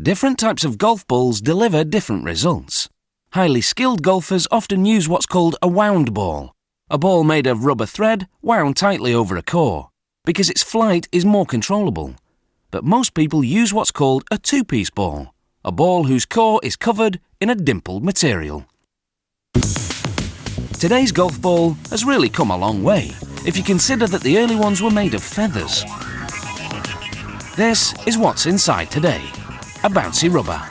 Different types of golf balls deliver different results. Highly skilled golfers often use what's called a wound ball, a ball made of rubber thread wound tightly over a core, because its flight is more controllable. But most people use what's called a two-piece ball, a ball whose core is covered in a dimpled material. Today's golf ball has really come a long way, if you consider that the early ones were made of feathers. This is what's inside today, a bouncy rubber.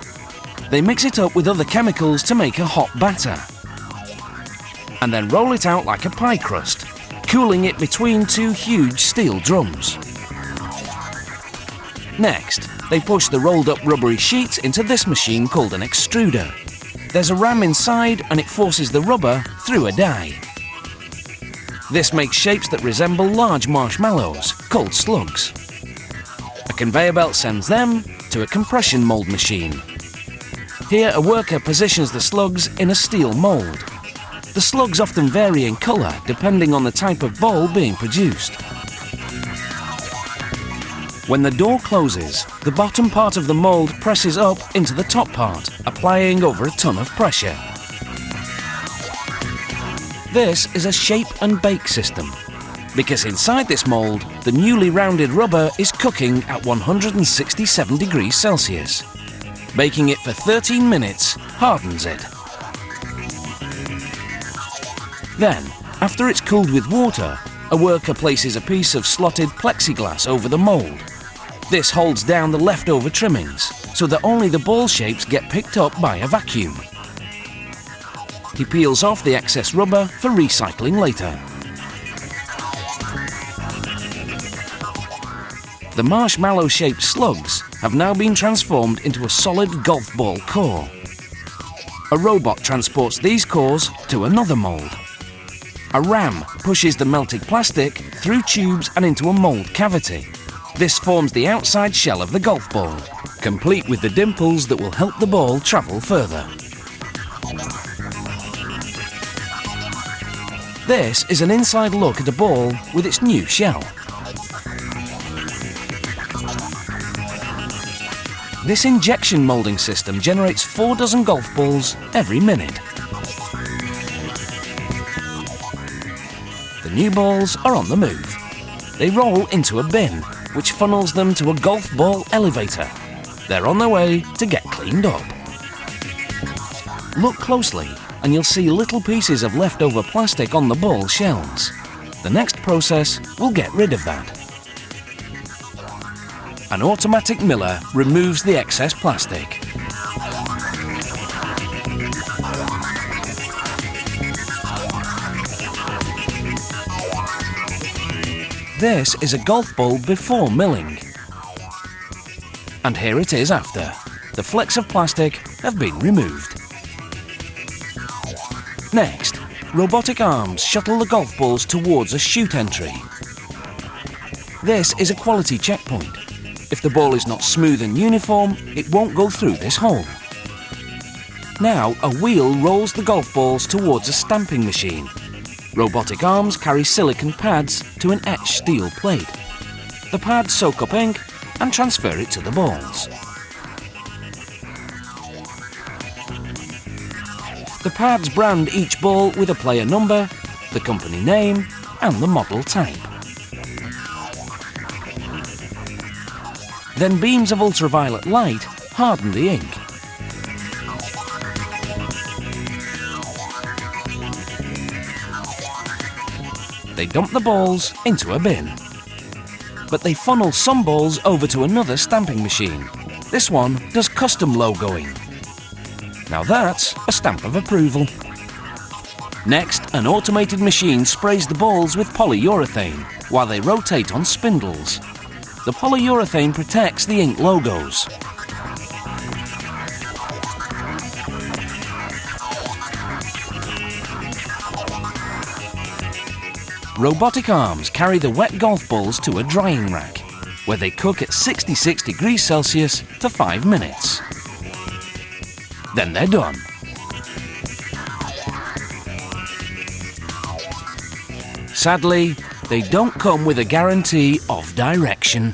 They mix it up with other chemicals to make a hot batter, and then roll it out like a pie crust, cooling it between two huge steel drums. Next, they push the rolled up rubbery sheets into this machine called an extruder. There's a ram inside and it forces the rubber through a die. This makes shapes that resemble large marshmallows, called slugs. A conveyor belt sends them to a compression mold machine. Here a worker positions the slugs in a steel mold. The slugs often vary in colour depending on the type of ball being produced. When the door closes, the bottom part of the mould presses up into the top part, applying over a ton of pressure. This is a shape and bake system, because inside this mould, the newly rounded rubber is cooking at 167 degrees Celsius. Baking it for 13 minutes hardens it. Then, after it's cooled with water, a worker places a piece of slotted plexiglass over the mould. This holds down the leftover trimmings, so that only the ball shapes get picked up by a vacuum. He peels off the excess rubber for recycling later. The marshmallow-shaped slugs have now been transformed into a solid golf ball core. A robot transports these cores to another mould. A ram pushes the melted plastic through tubes and into a mould cavity. This forms the outside shell of the golf ball, complete with the dimples that will help the ball travel further. This is an inside look at a ball with its new shell. This injection moulding system generates 4 dozen golf balls every minute. The new balls are on the move. They roll into a bin, which funnels them to a golf ball elevator. They're on their way to get cleaned up. Look closely and you'll see little pieces of leftover plastic on the ball shells. The next process will get rid of that. An automatic miller removes the excess plastic. This is a golf ball before milling. And here it is after. The flecks of plastic have been removed. Next, robotic arms shuttle the golf balls towards a chute entry. This is a quality checkpoint. If the ball is not smooth and uniform, it won't go through this hole. Now, a wheel rolls the golf balls towards a stamping machine. Robotic arms carry silicon pads to an etched steel plate. The pads soak up ink and transfer it to the balls. The pads brand each ball with a player number, the company name, and the model type. Then beams of ultraviolet light harden the ink. They dump the balls into a bin. But they funnel some balls over to another stamping machine. This one does custom logoing. Now that's a stamp of approval. Next, an automated machine sprays the balls with polyurethane while they rotate on spindles. The polyurethane protects the ink logos. Robotic arms carry the wet golf balls to a drying rack, where they cook at 66 degrees Celsius for 5 minutes. Then they're done. Sadly, they don't come with a guarantee of direction.